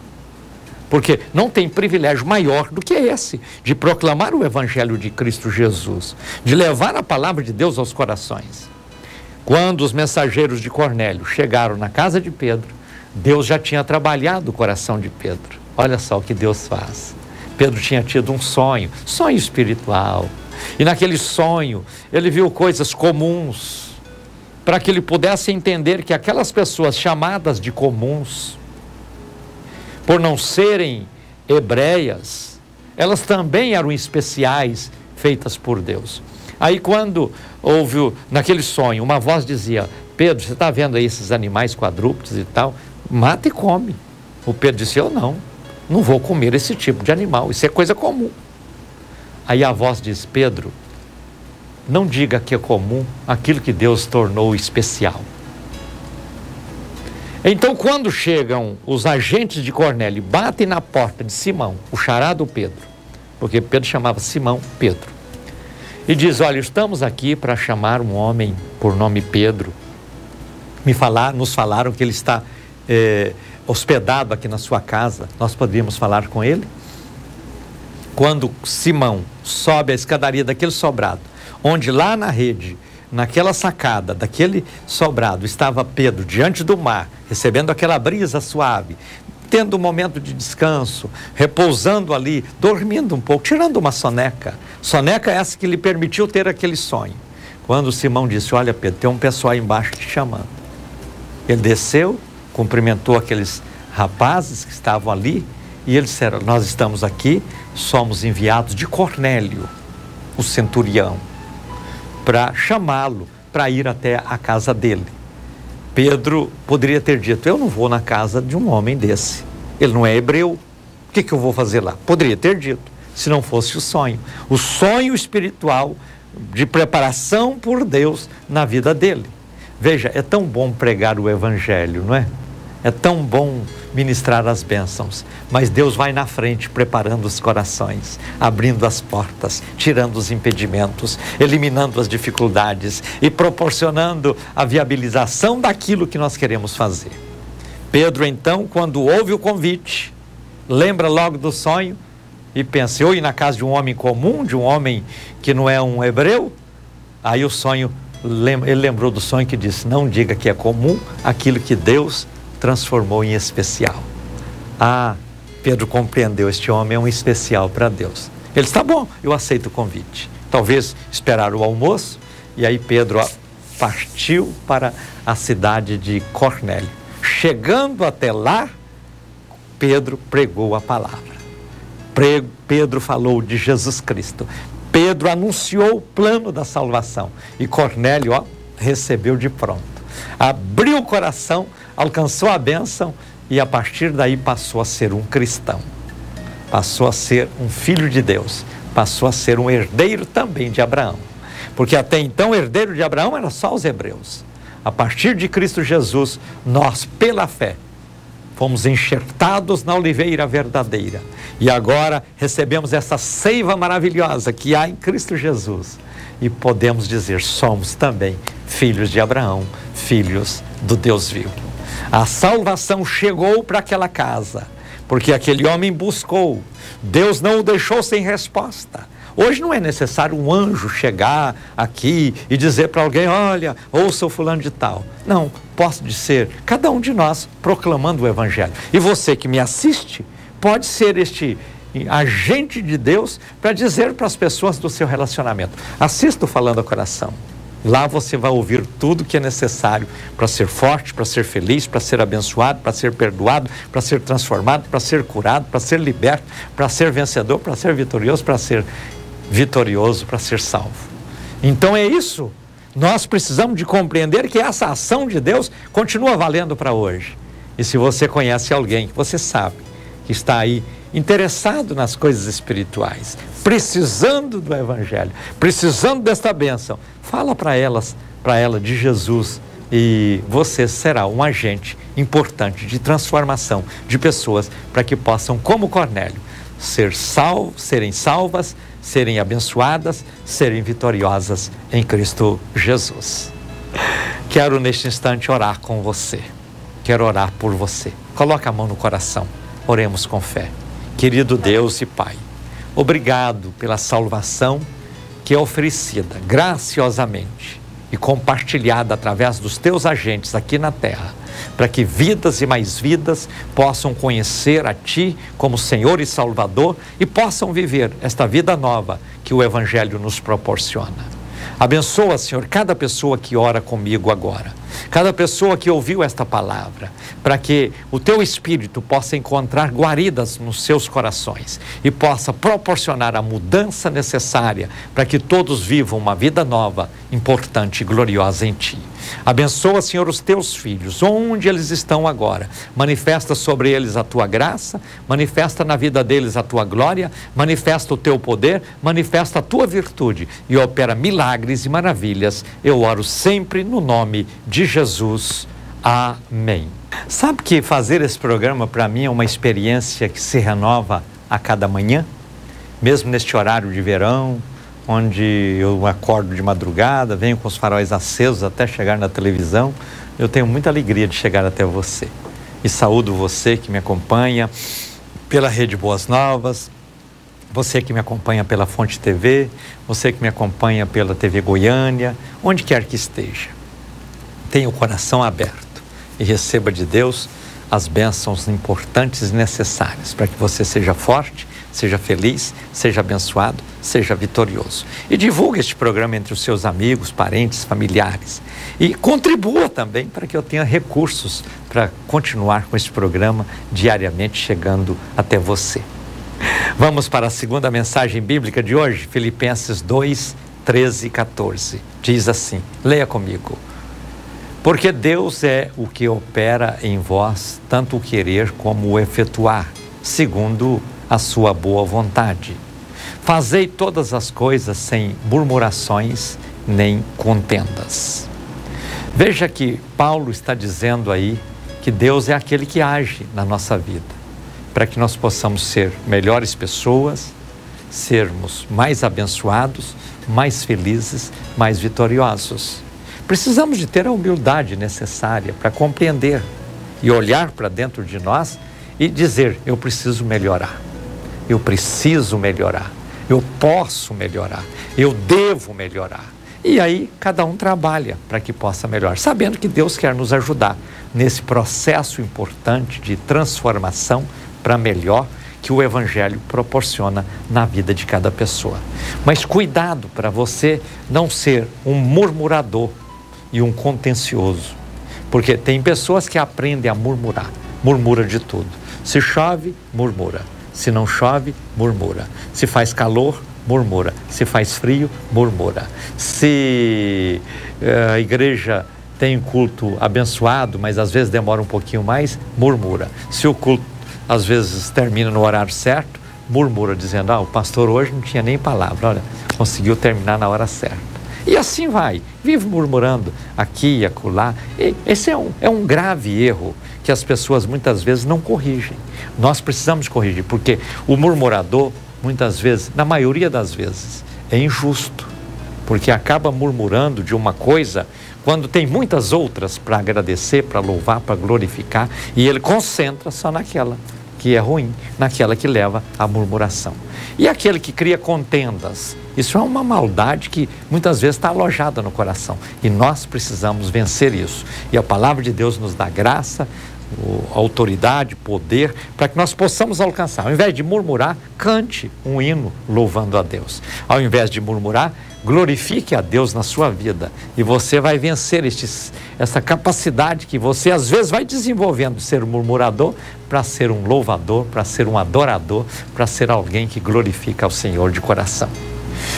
Porque não tem privilégio maior do que esse, de proclamar o Evangelho de Cristo Jesus, de levar a palavra de Deus aos corações. Quando os mensageiros de Cornélio chegaram na casa de Pedro, Deus já tinha trabalhado o coração de Pedro. Olha só o que Deus faz. Pedro tinha tido um sonho espiritual. E naquele sonho, ele viu coisas comuns, para que ele pudesse entender que aquelas pessoas chamadas de comuns, por não serem hebreias, elas também eram especiais, feitas por Deus. Aí quando houve, naquele sonho, uma voz dizia: Pedro, você está vendo aí esses animais quadrúpedes e tal? Mata e come. O Pedro disse: eu não vou comer esse tipo de animal, isso é coisa comum. Aí a voz diz: Pedro, não diga que é comum aquilo que Deus tornou especial. Então, quando chegam os agentes de Cornélio, batem na porta de Simão, o xará do Pedro, porque Pedro chamava Simão Pedro, e diz: olha, estamos aqui para chamar um homem por nome Pedro. Nos falaram que ele está hospedado aqui na sua casa, nós poderíamos falar com ele? Quando Simão sobe a escadaria daquele sobrado, onde lá na rede, naquela sacada daquele sobrado, estava Pedro diante do mar, recebendo aquela brisa suave, tendo um momento de descanso, repousando ali, dormindo um pouco, tirando uma soneca essa que lhe permitiu ter aquele sonho. Quando Simão disse: olha, Pedro, tem um pessoal aí embaixo te chamando. Ele desceu, cumprimentou aqueles rapazes que estavam ali, e eles disseram: nós estamos aqui, somos enviados de Cornélio, o centurião, para chamá-lo, para ir até a casa dele. Pedro poderia ter dito: eu não vou na casa de um homem desse, ele não é hebreu, o que eu vou fazer lá? Poderia ter dito, se não fosse o sonho espiritual de preparação por Deus na vida dele. Veja, é tão bom pregar o Evangelho, não é? É tão bom ministrar as bênçãos, mas Deus vai na frente preparando os corações, abrindo as portas, tirando os impedimentos, eliminando as dificuldades e proporcionando a viabilização daquilo que nós queremos fazer. Pedro, então, quando ouve o convite, lembra logo do sonho e pensa: eu ir na casa de um homem comum, de um homem que não é um hebreu? Aí o sonho, ele lembrou do sonho que disse: não diga que é comum aquilo que Deus transformou em especial. Pedro compreendeu: este homem é um especial para Deus. Ele está bom, eu aceito o convite. Talvez esperar o almoço, e aí Pedro partiu para a cidade de Cornélio. Chegando até lá, Pedro pregou a palavra. Pedro falou de Jesus Cristo. Pedro anunciou o plano da salvação. E Cornélio, recebeu de pronto. Abriu o coração, alcançou a bênção e a partir daí passou a ser um cristão. Passou a ser um filho de Deus. Passou a ser um herdeiro também de Abraão. Porque até então, herdeiro de Abraão era só os hebreus. A partir de Cristo Jesus, nós, pela fé, fomos enxertados na oliveira verdadeira. E agora recebemos essa seiva maravilhosa que há em Cristo Jesus. E podemos dizer, somos também filhos de Abraão, filhos do Deus vivo. A salvação chegou para aquela casa, porque aquele homem buscou. Deus não o deixou sem resposta. Hoje não é necessário um anjo chegar aqui e dizer para alguém, olha, ouça o fulano de tal. Não, pode ser cada um de nós proclamando o Evangelho. E você que me assiste, pode ser este agente de Deus para dizer para as pessoas do seu relacionamento. Assista o Falando ao Coração. Lá você vai ouvir tudo que é necessário para ser forte, para ser feliz, para ser abençoado, para ser perdoado, para ser transformado, para ser curado, para ser liberto, para ser vencedor, para ser vitorioso, para ser salvo. Então é isso. Nós precisamos de compreender que essa ação de Deus continua valendo para hoje. E se você conhece alguém que você sabe que está aí interessado nas coisas espirituais, precisando do Evangelho, precisando desta bênção, fala para ela de Jesus e você será um agente importante de transformação de pessoas para que possam, como Cornélio, serem salvas, serem abençoadas, serem vitoriosas em Cristo Jesus. Quero neste instante orar com você. Quero orar por você. Coloque a mão no coração. Oremos com fé. Querido Deus e Pai, obrigado pela salvação que é oferecida graciosamente e compartilhada através dos teus agentes aqui na terra, para que vidas e mais vidas possam conhecer a Ti como Senhor e Salvador e possam viver esta vida nova que o Evangelho nos proporciona. Abençoa, Senhor, cada pessoa que ora comigo agora, cada pessoa que ouviu esta palavra, para que o Teu Espírito possa encontrar guaridas nos seus corações e possa proporcionar a mudança necessária para que todos vivam uma vida nova, importante e gloriosa em Ti. Abençoa, Senhor, os Teus filhos, onde eles estão agora. Manifesta sobre eles a Tua graça, manifesta na vida deles a Tua glória, manifesta o Teu poder, manifesta a Tua virtude e opera milagres e maravilhas. Eu oro sempre no nome de Jesus. Amém. Sabe que fazer esse programa para mim é uma experiência que se renova a cada manhã? Mesmo neste horário de verão, onde eu acordo de madrugada, venho com os faróis acesos até chegar na televisão, eu tenho muita alegria de chegar até você. E saúdo você que me acompanha pela Rede Boas Novas, você que me acompanha pela Fonte TV, você que me acompanha pela TV Goiânia, onde quer que esteja. Tenha o coração aberto e receba de Deus as bênçãos importantes e necessárias para que você seja forte, seja feliz, seja abençoado, seja vitorioso. E divulgue este programa entre os seus amigos, parentes, familiares. E contribua também para que eu tenha recursos para continuar com este programa diariamente chegando até você. Vamos para a segunda mensagem bíblica de hoje, Filipenses 2, 13 e 14. Diz assim, leia comigo. Porque Deus é o que opera em vós, tanto o querer como o efetuar, segundo a sua boa vontade. Fazei todas as coisas sem murmurações nem contendas. Veja que Paulo está dizendo aí que Deus é aquele que age na nossa vida, para que nós possamos ser melhores pessoas, sermos mais abençoados, mais felizes, mais vitoriosos. Precisamos de ter a humildade necessária para compreender e olhar para dentro de nós e dizer, eu preciso melhorar. Eu preciso melhorar, eu posso melhorar, eu devo melhorar. E aí cada um trabalha para que possa melhorar, sabendo que Deus quer nos ajudar nesse processo importante de transformação para melhor que o Evangelho proporciona na vida de cada pessoa. Mas cuidado para você não ser um murmurador e um contencioso, porque tem pessoas que aprendem a murmurar, murmura de tudo. Se chove, murmura. Se não chove, murmura. Se faz calor, murmura. Se faz frio, murmura. Se a igreja tem culto abençoado, mas às vezes demora um pouquinho mais, murmura. Se o culto às vezes termina no horário certo, murmura, dizendo, o pastor hoje não tinha nem palavra, olha, conseguiu terminar na hora certa. E assim vai, vive murmurando aqui e acolá. E esse é um grave erro que as pessoas muitas vezes não corrigem. Nós precisamos corrigir, porque o murmurador, muitas vezes, na maioria das vezes, é injusto, porque acaba murmurando de uma coisa quando tem muitas outras para agradecer, para louvar, para glorificar, e ele concentra só naquela que é ruim, naquela que leva à murmuração. E aquele que cria contendas, isso é uma maldade que muitas vezes está alojada no coração, e nós precisamos vencer isso. E a palavra de Deus nos dá graça, autoridade, poder, para que nós possamos alcançar. Ao invés de murmurar, cante um hino louvando a Deus. Ao invés de murmurar, glorifique a Deus na sua vida, e você vai vencer essa capacidade que você às vezes vai desenvolvendo de ser um murmurador, para ser um louvador, para ser um adorador, para ser alguém que glorifica ao Senhor de coração.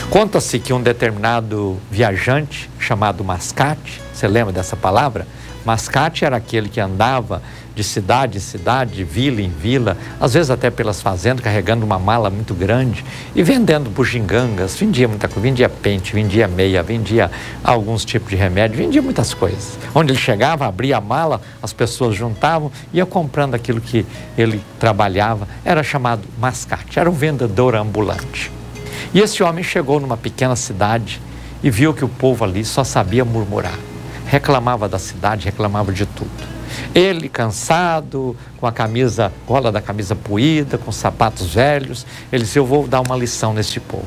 Conta-se que um determinado viajante chamado Mascate, você lembra dessa palavra? Mascate era aquele que andava de cidade em cidade, de vila em vila, às vezes até pelas fazendas, carregando uma mala muito grande e vendendo bugigangas, vendia muita coisa, vendia pente, vendia meia, vendia alguns tipos de remédio, vendia muitas coisas. Onde ele chegava, abria a mala, as pessoas juntavam, ia comprando aquilo que ele trabalhava, era chamado Mascate, era um vendedor ambulante. E esse homem chegou numa pequena cidade e viu que o povo ali só sabia murmurar. Reclamava da cidade, reclamava de tudo. Ele, cansado, com a gola da camisa poída, com sapatos velhos, ele disse: eu vou dar uma lição nesse povo.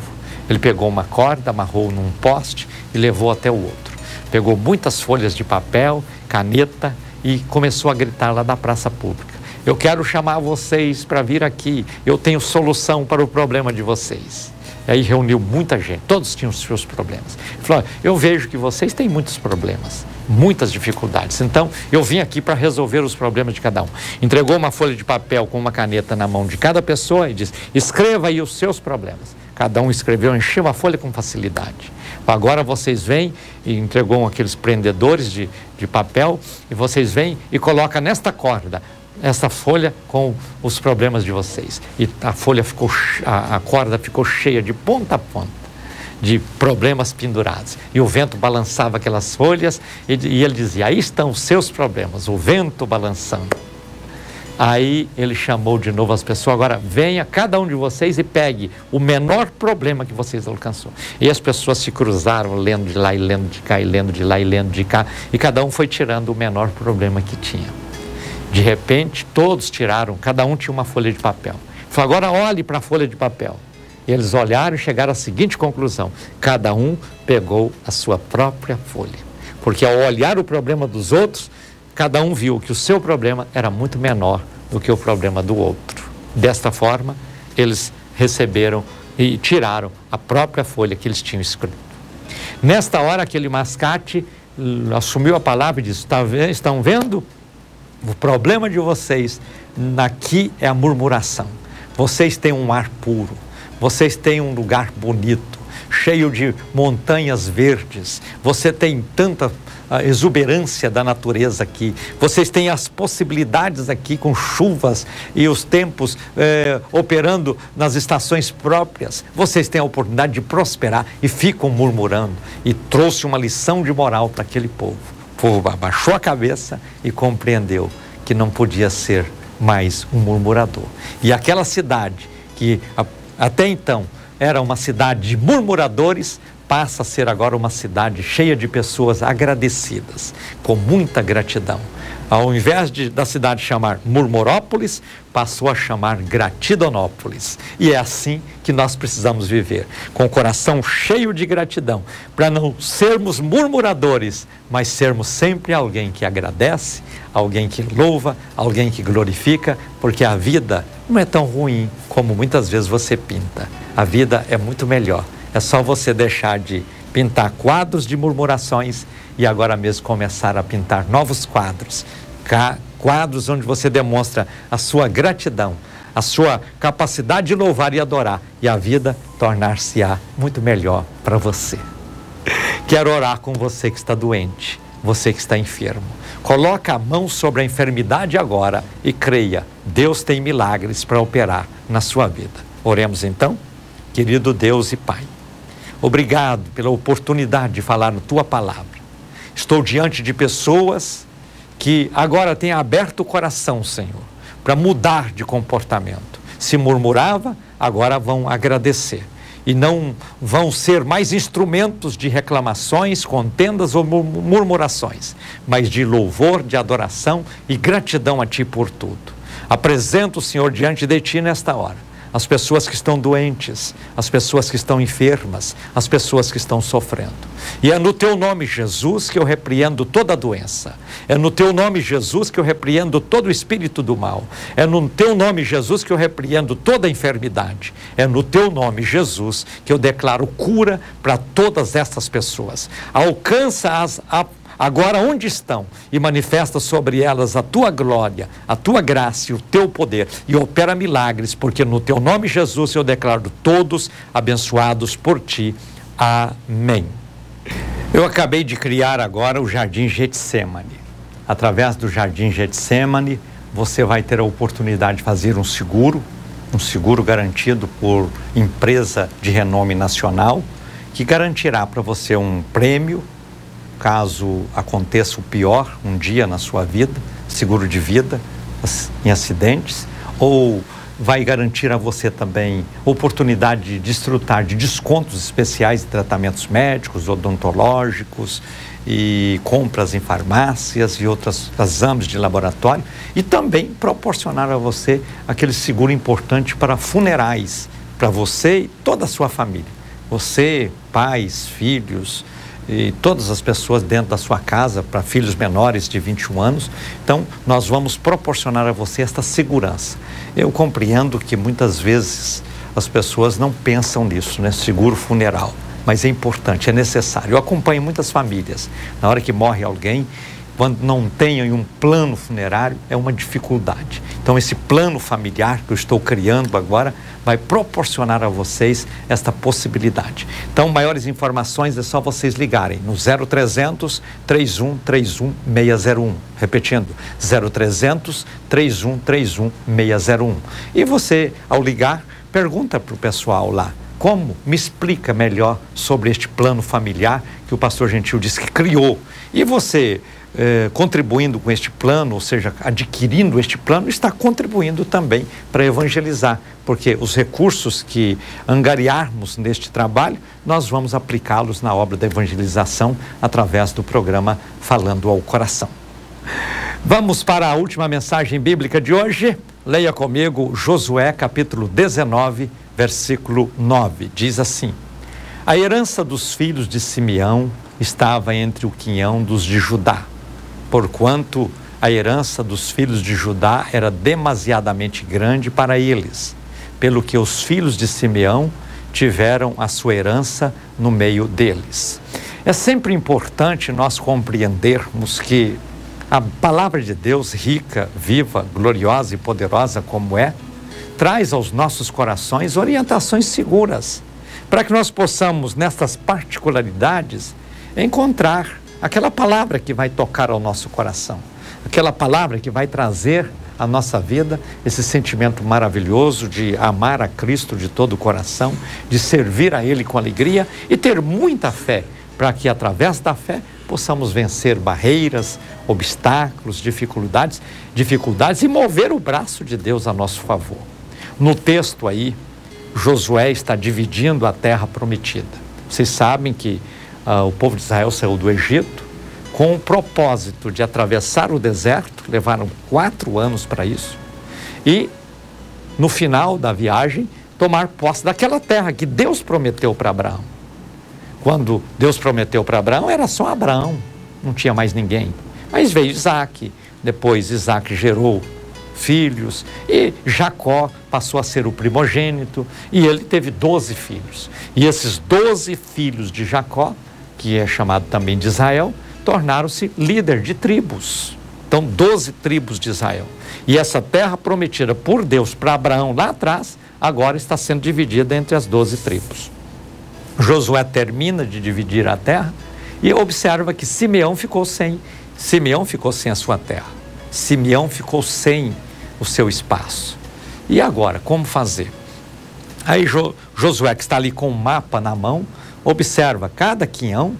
Ele pegou uma corda, amarrou num poste e levou até o outro. Pegou muitas folhas de papel, caneta e começou a gritar lá da praça pública: eu quero chamar vocês para vir aqui, eu tenho solução para o problema de vocês. E aí reuniu muita gente, todos tinham os seus problemas. Ele falou: eu vejo que vocês têm muitos problemas, muitas dificuldades, então eu vim aqui para resolver os problemas de cada um. Entregou uma folha de papel com uma caneta na mão de cada pessoa e disse: escreva aí os seus problemas. Cada um escreveu, encheu a folha com facilidade. Agora vocês vêm, e entregou aqueles prendedores de papel, e vocês vêm e colocam nesta corda essa folha com os problemas de vocês. E a corda ficou cheia de ponta a ponta de problemas pendurados. E o vento balançava aquelas folhas e ele dizia: aí estão os seus problemas, o vento balançando. Aí ele chamou de novo as pessoas: agora venha cada um de vocês e pegue o menor problema que vocês alcançou. E as pessoas se cruzaram, lendo de lá e lendo de cá, e lendo de lá e lendo de cá, e cada um foi tirando o menor problema que tinha. De repente, todos tiraram, cada um tinha uma folha de papel. Falou: agora olhe para a folha de papel. E eles olharam e chegaram à seguinte conclusão: cada um pegou a sua própria folha. Porque ao olhar o problema dos outros, cada um viu que o seu problema era muito menor do que o problema do outro. Desta forma, eles receberam e tiraram a própria folha que eles tinham escrito. Nesta hora, aquele Mascate assumiu a palavra e disse: estão vendo? O problema de vocês aqui é a murmuração. Vocês têm um ar puro, vocês têm um lugar bonito, cheio de montanhas verdes, você tem tanta exuberância da natureza aqui, vocês têm as possibilidades aqui com chuvas e os tempos operando nas estações próprias, vocês têm a oportunidade de prosperar e ficam murmurando. E trouxe uma lição de moral para aquele povo. O povo abaixou a cabeça e compreendeu que não podia ser mais um murmurador. E aquela cidade, que até então era uma cidade de murmuradores, passa a ser agora uma cidade cheia de pessoas agradecidas, com muita gratidão. Ao invés da cidade chamar Murmurópolis, passou a chamar Gratidonópolis. E é assim que nós precisamos viver, com o coração cheio de gratidão, para não sermos murmuradores, mas sermos sempre alguém que agradece, alguém que louva, alguém que glorifica, porque a vida não é tão ruim como muitas vezes você pinta. A vida é muito melhor. É só você deixar de pintar quadros de murmurações e agora mesmo começar a pintar novos quadros. Quadros onde você demonstra a sua gratidão, a sua capacidade de louvar e adorar, e a vida tornar-se-á muito melhor para você. Quero orar com você que está doente, você que está enfermo. Coloca a mão sobre a enfermidade agora e creia, Deus tem milagres para operar na sua vida. Oremos então. Querido Deus e Pai, Obrigado pela oportunidade de falar a Tua palavra. Estou diante de pessoas que agora têm aberto o coração, Senhor, para mudar de comportamento. Se murmurava, agora vão agradecer. E não vão ser mais instrumentos de reclamações, contendas ou murmurações, mas de louvor, de adoração e gratidão a Ti por tudo. Apresento, Senhor, diante de Ti nesta hora as pessoas que estão doentes, as pessoas que estão enfermas, as pessoas que estão sofrendo. E é no Teu nome, Jesus, que eu repreendo toda a doença. É no Teu nome, Jesus, que eu repreendo todo o espírito do mal. É no Teu nome, Jesus, que eu repreendo toda a enfermidade. É no Teu nome, Jesus, que eu declaro cura para todas estas pessoas. Alcança-as agora onde estão e manifesta sobre elas a Tua glória, a Tua graça e o Teu poder e opera milagres, porque no Teu nome, Jesus, eu declaro todos abençoados por Ti. Amém. Eu acabei de criar agora o Jardim Getsemane. Através do Jardim Getsemane, você vai ter a oportunidade de fazer um seguro garantido por empresa de renome nacional, que garantirá para você um prêmio caso aconteça o pior um dia na sua vida, seguro de vida em acidentes, ou vai garantir a você também oportunidade de desfrutar de descontos especiais de tratamentos médicos, odontológicos e compras em farmácias e outros exames de laboratório, e também proporcionar a você aquele seguro importante para funerais, para você e toda a sua família. Você, pais, filhos e todas as pessoas dentro da sua casa, para filhos menores de 21 anos. Então, nós vamos proporcionar a você esta segurança. Eu compreendo que muitas vezes as pessoas não pensam nisso, né? Seguro funeral, mas é importante, é necessário. Eu acompanho muitas famílias, na hora que morre alguém, quando não tem um plano funerário, é uma dificuldade. Então, esse plano familiar que eu estou criando agora vai proporcionar a vocês esta possibilidade. Então, maiores informações é só vocês ligarem no 0300 3131 601. Repetindo, 0300 3131 601. E você, ao ligar, pergunta para o pessoal lá: como? Me explica melhor sobre este plano familiar que o pastor Gentil disse que criou. E você, contribuindo com este plano, ou seja, adquirindo este plano, está contribuindo também para evangelizar, porque os recursos que angariarmos neste trabalho, nós vamos aplicá-los na obra da evangelização através do programa Falando ao Coração. Vamos para a última mensagem bíblica de hoje. Leia comigo Josué capítulo 19, versículo 9. Diz assim: a herança dos filhos de Simeão estava entre o quinhão dos de Judá, porquanto a herança dos filhos de Judá era demasiadamente grande para eles, pelo que os filhos de Simeão tiveram a sua herança no meio deles. É sempre importante nós compreendermos que a palavra de Deus, rica, viva, gloriosa e poderosa como é, traz aos nossos corações orientações seguras, para que nós possamos, nestas particularidades, encontrar aquela palavra que vai tocar ao nosso coração, aquela palavra que vai trazer à nossa vida esse sentimento maravilhoso de amar a Cristo de todo o coração, de servir a Ele com alegria e ter muita fé, para que através da fé possamos vencer barreiras, obstáculos, dificuldades e mover o braço de Deus a nosso favor. No texto aí, Josué está dividindo a terra prometida. Vocês sabem que o povo de Israel saiu do Egito com o propósito de atravessar o deserto, levaram 4 anos para isso, e no final da viagem tomar posse daquela terra que Deus prometeu para Abraão. Quando Deus prometeu para Abraão, era só Abraão, não tinha mais ninguém. Mas veio Isaac, depois Isaac gerou filhos, e Jacó passou a ser o primogênito, e ele teve 12 filhos. E esses 12 filhos de Jacó, que é chamado também de Israel, tornaram-se líder de tribos. Então, 12 tribos de Israel. E essa terra prometida por Deus para Abraão lá atrás, agora está sendo dividida entre as 12 tribos. Josué termina de dividir a terra e observa que Simeão ficou sem a sua terra. Simeão ficou sem o seu espaço. E agora, como fazer? Aí Josué, que está ali com um mapa na mão, observa cada quinhão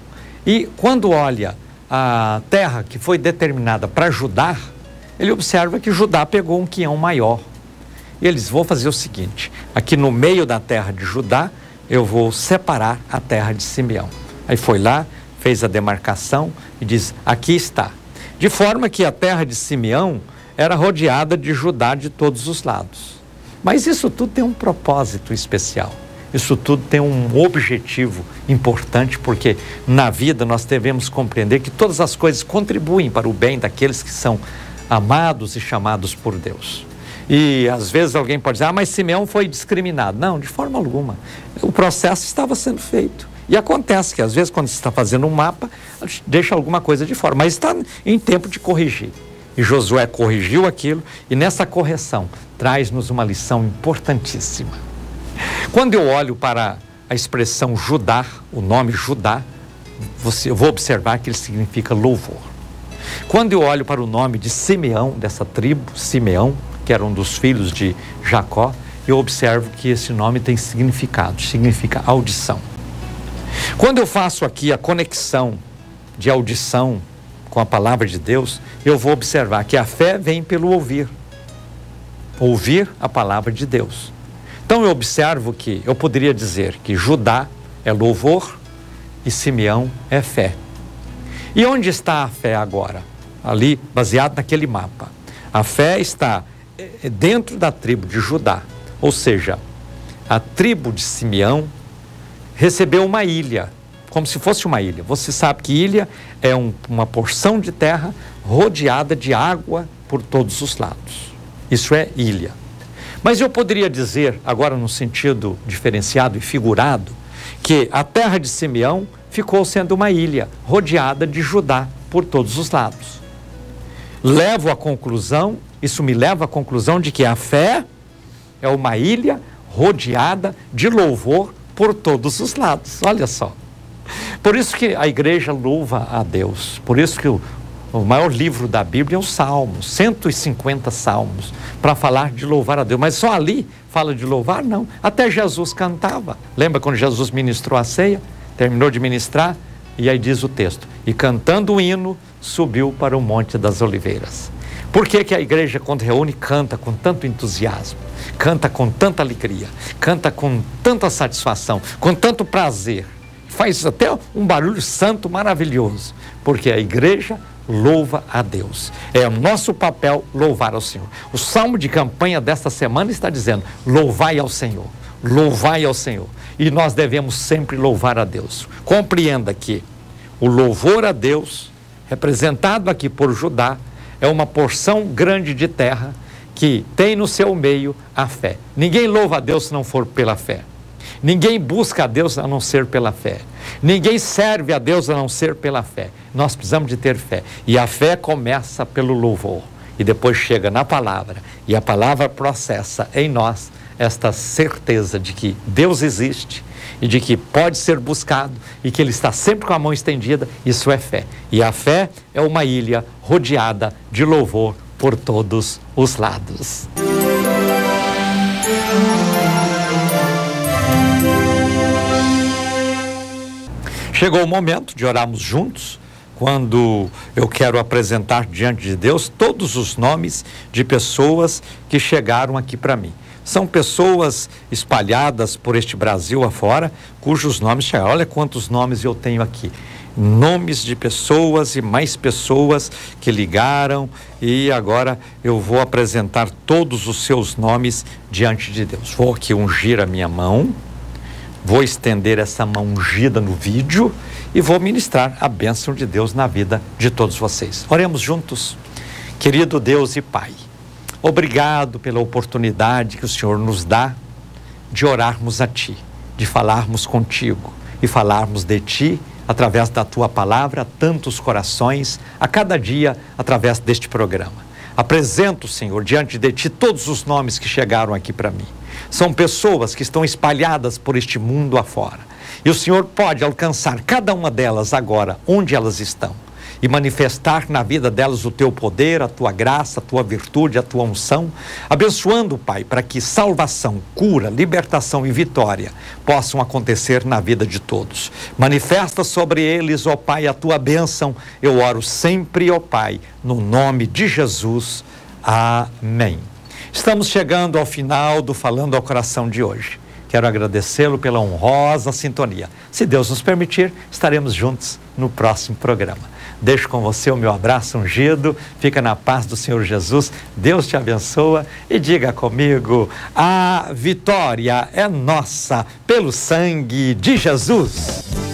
e quando olha a terra que foi determinada para Judá, ele observa que Judá pegou um quinhão maior. E eles vão fazer o seguinte, aqui no meio da terra de Judá, eu vou separar a terra de Simeão. Aí foi lá, fez a demarcação e diz, aqui está. De forma que a terra de Simeão era rodeada de Judá de todos os lados. Mas isso tudo tem um propósito especial. Isso tudo tem um objetivo importante, porque na vida nós devemos compreender que todas as coisas contribuem para o bem daqueles que são amados e chamados por Deus. E às vezes alguém pode dizer, mas Simeão foi discriminado. Não, de forma alguma. O processo estava sendo feito. E acontece que às vezes quando você está fazendo um mapa, deixa alguma coisa de fora, mas está em tempo de corrigir. E Josué corrigiu aquilo e nessa correção traz-nos uma lição importantíssima. Quando eu olho para a expressão Judá, o nome Judá, eu vou observar que ele significa louvor. Quando eu olho para o nome de Simeão, dessa tribo, Simeão, que era um dos filhos de Jacó, eu observo que esse nome tem significado, significa audição. Quando eu faço aqui a conexão de audição com a palavra de Deus, eu vou observar que a fé vem pelo ouvir a palavra de Deus. Então eu observo que eu poderia dizer que Judá é louvor e Simeão é fé. E onde está a fé agora? Ali, baseado naquele mapa. A fé está dentro da tribo de Judá, ou seja, a tribo de Simeão recebeu uma ilha, como se fosse uma ilha. Você sabe que ilha é uma porção de terra rodeada de água por todos os lados. Isso é ilha. Mas eu poderia dizer, agora no sentido diferenciado e figurado, que a terra de Simeão ficou sendo uma ilha rodeada de Judá por todos os lados. Isso me leva à conclusão de que a fé é uma ilha rodeada de louvor por todos os lados. Olha só. Por isso que a igreja louva a Deus. Por isso que o maior livro da Bíblia é os Salmos, 150 salmos, para falar de louvar a Deus. Mas só ali fala de louvar? Não. Até Jesus cantava. Lembra quando Jesus ministrou a ceia? Terminou de ministrar, e aí diz o texto, e cantando o hino, subiu para o Monte das Oliveiras. Por que que a igreja, quando reúne, canta com tanto entusiasmo, canta com tanta alegria, canta com tanta satisfação, com tanto prazer, faz até um barulho santo maravilhoso? Porque a igreja louva a Deus. É o nosso papel louvar ao Senhor. O salmo de campanha desta semana está dizendo, louvai ao Senhor, louvai ao Senhor. E nós devemos sempre louvar a Deus. Compreenda que o louvor a Deus, representado aqui por Judá, é uma porção grande de terra que tem no seu meio a fé. Ninguém louva a Deus se não for pela fé. Ninguém busca a Deus a não ser pela fé. Ninguém serve a Deus a não ser pela fé. Nós precisamos de ter fé. E a fé começa pelo louvor. E depois chega na palavra. E a palavra processa em nós esta certeza de que Deus existe e de que pode ser buscado e que Ele está sempre com a mão estendida. Isso é fé. E a fé é uma ilha rodeada de louvor por todos os lados. Chegou o momento de orarmos juntos, quando eu quero apresentar diante de Deus todos os nomes de pessoas que chegaram aqui para mim. São pessoas espalhadas por este Brasil afora, cujos nomes chegaram. Olha quantos nomes eu tenho aqui. Nomes de pessoas e mais pessoas que ligaram, e agora eu vou apresentar todos os seus nomes diante de Deus. Vou aqui ungir a minha mão, vou estender essa mão ungida no vídeo e vou ministrar a bênção de Deus na vida de todos vocês. Oremos juntos. Querido Deus e Pai, obrigado pela oportunidade que o Senhor nos dá de orarmos a Ti, de falarmos contigo e falarmos de Ti através da Tua palavra a tantos corações, a cada dia através deste programa. Apresento, Senhor, diante de Ti todos os nomes que chegaram aqui para mim. São pessoas que estão espalhadas por este mundo afora. E o Senhor pode alcançar cada uma delas agora, onde elas estão. e manifestar na vida delas o teu poder, a tua graça, a tua virtude, a tua unção, abençoando, Pai, para que salvação, cura, libertação e vitória possam acontecer na vida de todos. Manifesta sobre eles, ó Pai, a tua bênção. Eu oro sempre, ó Pai, no nome de Jesus. Amém. Estamos chegando ao final do Falando ao Coração de hoje. Quero agradecê-lo pela honrosa sintonia. Se Deus nos permitir, estaremos juntos no próximo programa. Deixo com você o meu abraço ungido. Fica na paz do Senhor Jesus. Deus te abençoa e diga comigo: a vitória é nossa pelo sangue de Jesus.